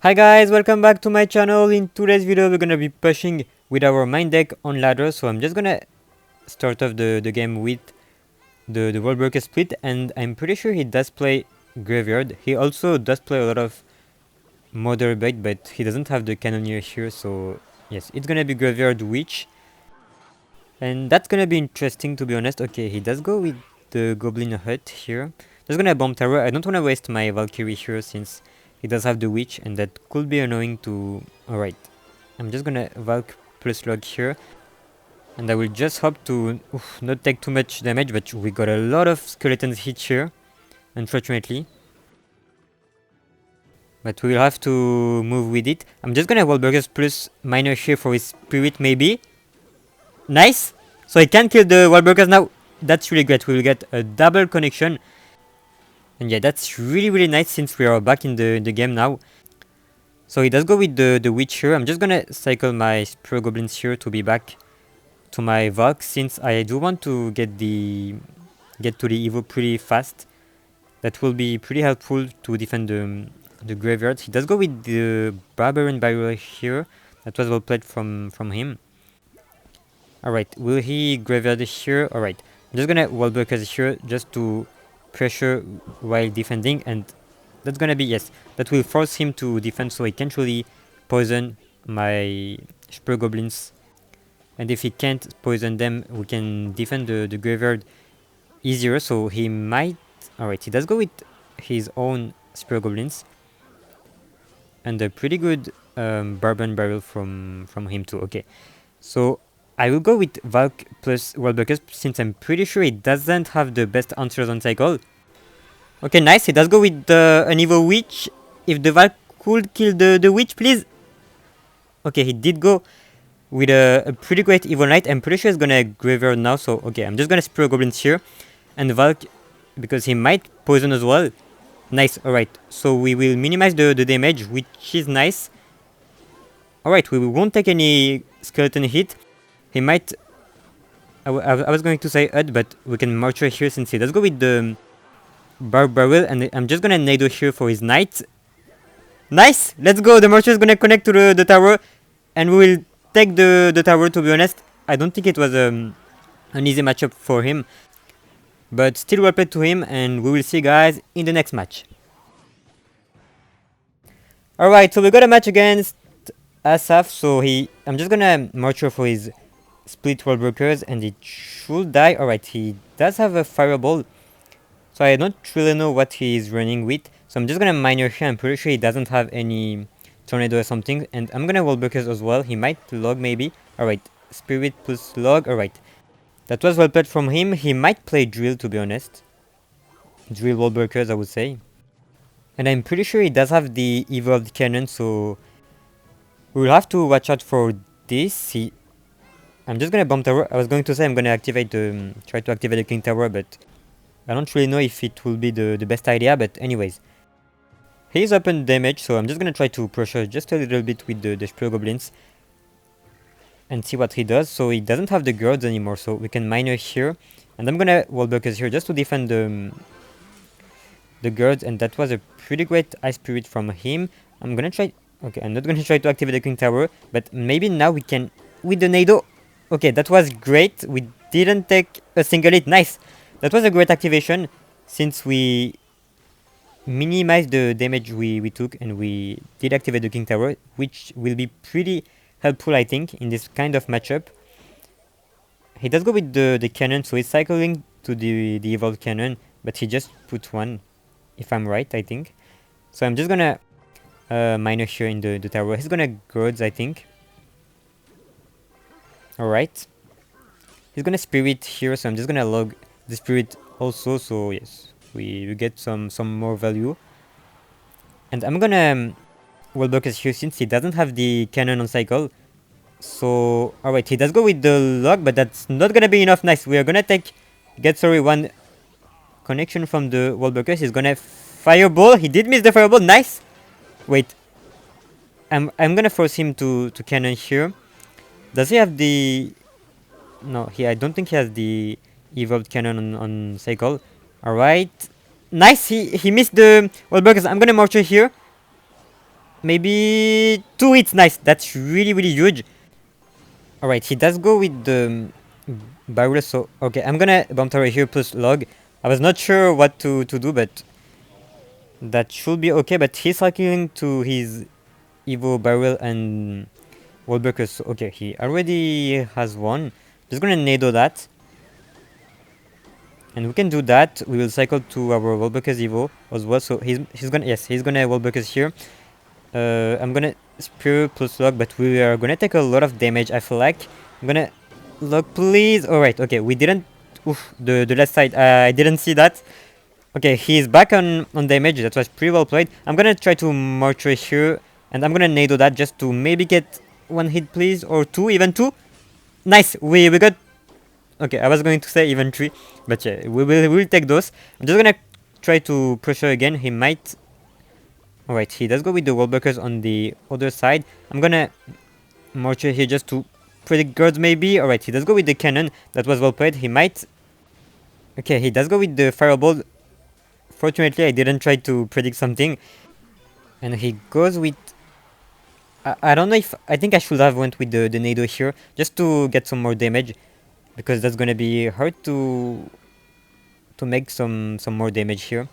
Hi guys, welcome back to my channel. In today's video we're gonna be pushing with our main deck on ladder, so I'm just gonna start off the game with the World Breaker split, and I'm pretty sure he does play Graveyard. He also does play a lot of Mother Bait, but he doesn't have the Cannoneer here, so yes, it's gonna be Graveyard Witch. And that's gonna be interesting, to be honest. Okay, he does go with the Goblin Hut here. Just gonna bomb tower. I don't wanna waste my Valkyrie here since he does have the Witch, and that could be annoying to... Alright, I'm just gonna Valk plus log here. And I will just hope to not take too much damage, but we got a lot of skeletons hit here, unfortunately. But we will have to move with it. I'm just gonna Wallburgers plus Miner here for his Spirit, maybe. Nice! So I can kill the Wallburgers now. That's really great. We will get a double connection. And yeah, that's really nice since we are back in the game now. So he does go with the Witch here. I'm just gonna cycle my Spear Goblins here to be back to my Valk, since I do want to get to the Evo pretty fast. That will be pretty helpful to defend the graveyard. He does go with the Barbarian Barrier here. That was well played from him. Alright, will he graveyard here? Alright, I'm just gonna Wallbreakers here just to pressure while defending, and that's gonna be, yes, that will force him to defend so he can't really poison my Spear Goblins. And if he can't poison them, we can defend the graveyard easier, so he might... Alright, he does go with his own Spear Goblins. And a pretty good Barbarian Barrel from him too. Okay, so I will go with Valk plus Worldbreakers since I'm pretty sure he doesn't have the best answers on cycle. Okay, nice. He does go with an Evo Witch. If the Valk could kill the Witch, please. Okay, he did go with a pretty great Evo Knight. I'm pretty sure he's gonna Graveyard now. So, okay, I'm just gonna Spear Goblins here. And Valk, because he might poison as well. Nice, alright. So we will minimize the damage, which is nice. Alright, we won't take any skeleton hit. He might... I was going to say Ud, but we can Marcher here since he does go with the Barbaril, and I'm just gonna Nado here for his Knight. Nice! Let's go! The Marcher is gonna connect to the tower, and we will take the tower, to be honest. I don't think it was an easy matchup for him, but still well played to him, and we will see guys in the next match. Alright, so we got a match against Assaf, so I'm just gonna Marcher for his Split World Breakers, and it should die. Alright, he does have a Fireball, so I don't really know what he is running with. So I'm just gonna Miner here. I'm pretty sure he doesn't have any Tornado or something, and I'm gonna World Breakers as well. He might Log maybe. Alright, Spirit plus Log. Alright, that was well played from him. He might play Drill, to be honest. Drill World Breakers, I would say. And I'm pretty sure he does have the Evolved Cannon, so we will have to watch out for this. I'm just gonna bomb tower. I was going to say I'm gonna activate try to activate the King Tower, but I don't really know if it will be the best idea. But anyways, he's open damage, so I'm just gonna try to pressure just a little bit with the Spear Goblins and see what he does. So he doesn't have the guards anymore, so we can Miner here, and I'm gonna Wallbreakers here just to defend the guards, and that was a pretty great Ice Spirit from him. I'm gonna try... Okay, I'm not gonna try to activate the King Tower, but maybe now we can with the Nado. Okay, that was great. We didn't take a single hit. Nice. That was a great activation since we minimized the damage we took, and we did activate the King Tower, which will be pretty helpful, I think, in this kind of matchup. He does go with the cannon, so he's cycling to the Evolved Cannon, but he just put one, if I'm right, I think. So I'm just gonna Miner here in the tower. He's gonna Guards, I think. Alright. He's gonna Spirit here, so I'm just gonna Log the Spirit also, so yes, we get some more value. And I'm gonna Wallbreakers here since he doesn't have the cannon on cycle. So, alright, he does go with the Log, but that's not gonna be enough. Nice, we are gonna get one connection from the Wallbreakers. He's gonna Fireball. He did miss the Fireball. Nice. Wait, I'm gonna force him to cannon here. Does he have the... No, I don't think he has the Evolved Cannon on cycle. Alright. Nice, he missed the Wallbreakers. I'm gonna Marcher here. Maybe 2 hits. Nice. That's really, really huge. Alright, he does go with the barrel, so okay, I'm gonna bomb tower here plus log. I was not sure what to do, but that should be okay, but he's cycling to his Evo barrel and wall breakers, so okay, he already has one. Just gonna nado that. And we can do that. We will cycle to our wall breakers Evo as well, so he's gonna, yes, he's gonna wall breakers here. I'm gonna spear plus log, but we are gonna take a lot of damage, I feel like. I'm gonna log, please. Alright, okay, we didn't. Oof, the left side, I didn't see that. Okay, he's back on damage. That was pretty well played. I'm gonna try to mortar here, and I'm gonna nado that just to maybe get one hit, please, or two, even two. Nice, we got. Okay, I was going to say even three, but yeah, we'll take those. I'm just gonna try to pressure again. He might. Alright, he does go with the wall breakers on the other side. I'm gonna mortar here just to predict guards maybe. Alright, he does go with the cannon. That was well played. He might. Okay, he does go with the fireball. Fortunately, I didn't try to predict something. And he goes with... I don't know if... I think I should have went with the nado here, just to get some more damage. Because that's gonna be hard to make some more damage here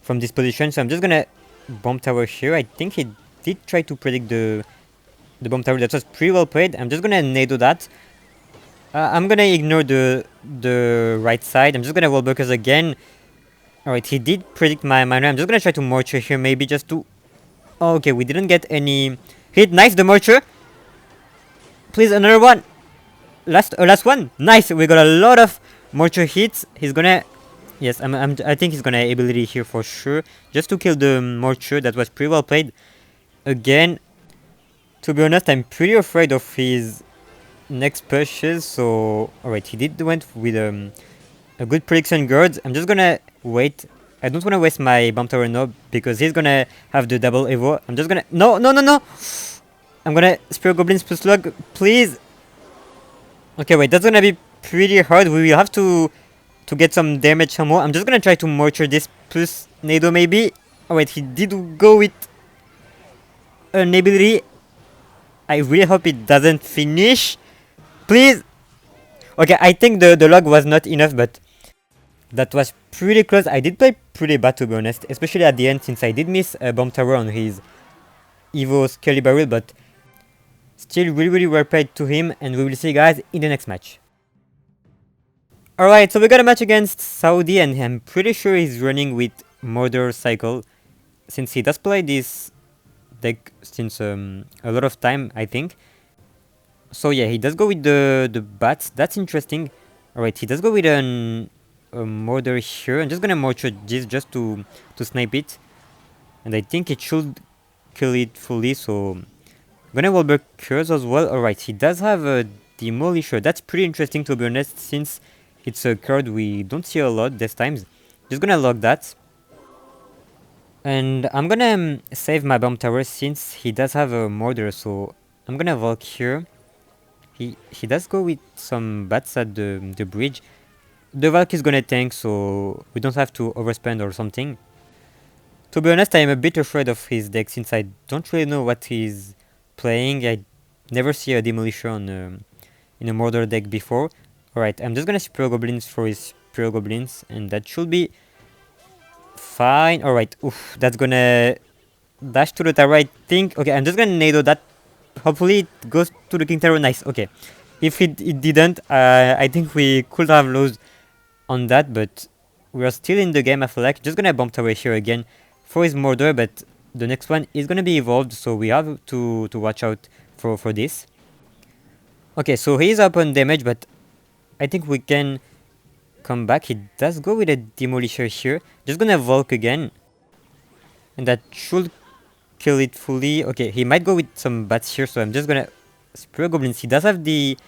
from this position. So I'm just gonna bomb tower here. I think he did try to predict the bomb tower. That was pretty well played. I'm just gonna nado that. I'm gonna ignore the right side. I'm just gonna wall breakers again. Alright, he did predict my minor. I'm just gonna try to mortar here, maybe just to... Oh, okay, we didn't get any hit. Nice, the mortar. Please, another one. Last one. Nice, we got a lot of mortar hits. He's gonna... Yes, I think he's gonna ability here for sure. Just to kill the mortar. That was pretty well played. Again, to be honest, I'm pretty afraid of his next pushes. So, alright, he did went with a good prediction guard. I'm just gonna wait. I don't want to waste my bomb tower now because he's gonna have the double evo. I'm just gonna... No! I'm gonna spear goblins plus slug, please. Okay, wait, that's gonna be pretty hard. We will have to get some damage somehow. I'm just gonna try to mortar this plus nado maybe. Oh wait, he did go with an ability. I really hope it doesn't finish. Please. Okay, I think the log was not enough, but that was pretty close. I did play pretty bad, to be honest, especially at the end, since I did miss a bomb tower on his Evo Skelly Barrel, but still really well played to him, and we will see you guys in the next match. Alright, so we got a match against Saudi, and I'm pretty sure he's running with Murder Cycle, since he does play this deck since a lot of time, I think. So yeah, he does go with the bats. That's interesting. Alright, he does go with a mortar here. I'm just gonna mortar this just to snipe it, and I think it should kill it fully. So I'm gonna wall break curse as well. Alright, he does have a demolisher. That's pretty interesting, to be honest, since it's a card we don't see a lot these times. Just gonna log that, and I'm gonna save my bomb tower since he does have a mortar. So I'm gonna Valk here. He does go with some bats at the bridge. The Valk is gonna tank, so we don't have to overspend or something. To be honest, I am a bit afraid of his deck since I don't really know what he's playing. I never see a Demolisher in a Murder deck before. Alright, I'm just gonna Spear Goblins for his Spear Goblins, and that should be fine. Alright, oof, that's gonna dash to the tower, I think. Okay, I'm just gonna nado that. Hopefully it goes to the King Tower. Nice, okay. If it didn't, I think we could have lost on that, but we are still in the game, I feel like. Just gonna bomb tower here again for his Murder, but the next one is gonna be evolved, so we have to watch out for this. Okay, so he is up on damage, but I think we can come back. He does go with a Demolisher here. Just gonna Volk again, and that should kill it fully. Okay, he might go with some bats here, so I'm just gonna Spear Goblins. He does have the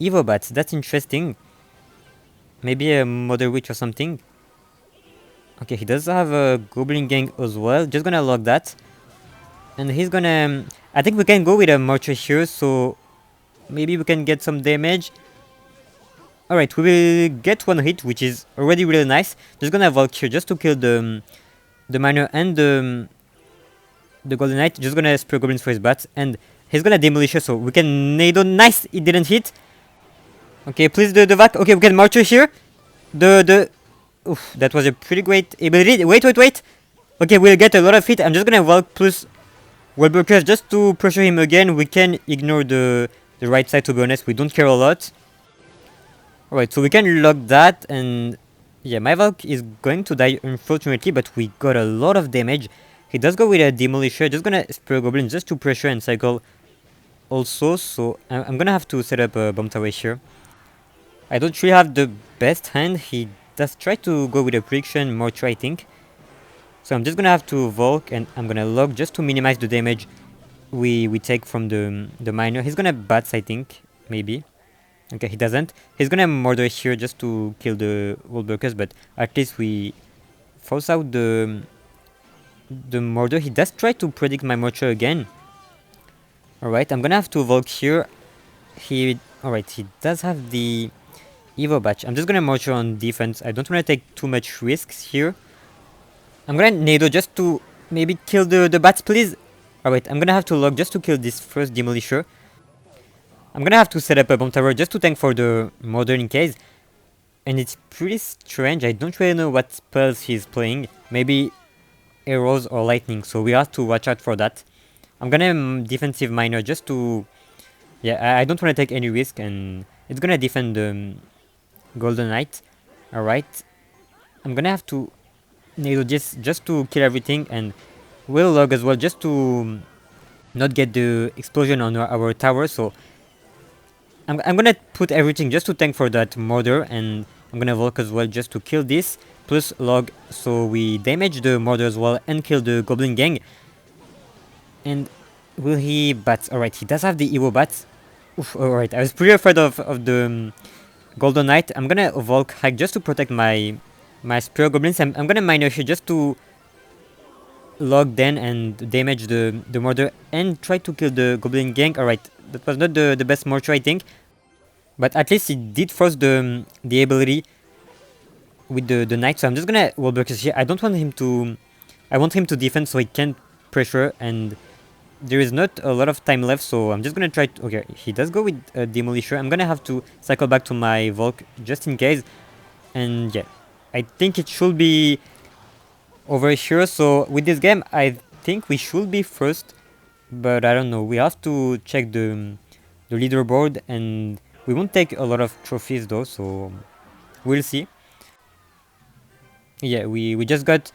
Evo bats. That's interesting. Maybe a Mother Witch or something. Okay, he does have a Goblin Gang as well. Just gonna log that. And he's gonna... I think we can go with a Mortar here, so maybe we can get some damage. Alright, we will get one hit, which is already really nice. Just gonna Valk here just to kill the Miner and the Golden Knight, just gonna spray goblins for his bats, and he's gonna demolish us, so we can nado. Nice, it didn't hit. Okay, please the vac. Okay, we can marcher here. Oof, that was a pretty great ability. Wait. Okay, we'll get a lot of hit. I'm just gonna walk plus Wallbreakers just to pressure him again. We can ignore the right side, to be honest. We don't care a lot. Alright, so we can lock that, and yeah, my Valk is going to die unfortunately, but we got a lot of damage. He does go with a Demolisher, just gonna spray Goblin just to pressure and cycle also, so I'm gonna have to set up a Bomb Tower here. I don't really have the best hand. He does try to go with a prediction mortar, I think. So I'm just gonna have to Volk, and I'm gonna lock just to minimize the damage we take from the miner. He's gonna bats, I think, maybe. Okay, he doesn't. He's gonna murder here just to kill the Wallbreakers, but at least we force out the murder. He does try to predict my mortar again. Alright, I'm gonna have to Volk here. Alright, he does have the Evo Batch. I'm just gonna mortar on defense. I don't wanna take too much risks here. I'm gonna Nado just to maybe kill the bats, please. Alright, I'm gonna have to lock just to kill this first Demolisher. I'm gonna have to set up a Bomb Tower just to tank for the murder in case. And it's pretty strange. I don't really know what spells he's playing. Maybe arrows or lightning, so we have to watch out for that. I'm gonna defensive miner just to... Yeah, I don't want to take any risk, and it's gonna defend the Golden Knight. Alright. I'm gonna have to Nado this just to kill everything, and we'll log as well just to not get the explosion on our tower, so... I'm gonna put everything just to tank for that murder, and I'm gonna Volk as well just to kill this, plus log, so we damage the murder as well and kill the Goblin Gang. And will he bats? Alright, he does have the Evo bats. Alright, I was pretty afraid of the Golden Knight. I'm gonna Volk Hike just to protect my Spear Goblins. I'm gonna Miner here just to log then and damage the murder and try to kill the Goblin Gang. Alright, that was not the best mortar, I think. But at least he did force the ability with the knight, so I'm just gonna Wallbreakers here. I don't want him to... I want him to defend so he can't pressure, and there is not a lot of time left, so I'm just gonna try to... Okay, he does go with a Demolisher. I'm gonna have to cycle back to my Volk just in case. And yeah, I think it should be over here. So with this game, I think we should be first, but I don't know. We have to check the leaderboard, and we won't take a lot of trophies though, so we'll see. Yeah, we just got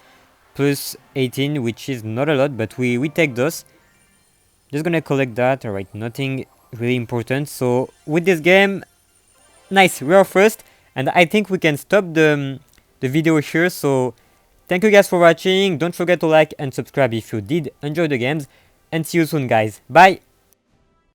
plus 18, which is not a lot, but we take those. Just gonna collect that. Alright, nothing really important. So with this game, nice, we are first, and I think we can stop the video here. So thank you guys for watching. Don't forget to like and subscribe if you did enjoy the games, and see you soon, guys. Bye.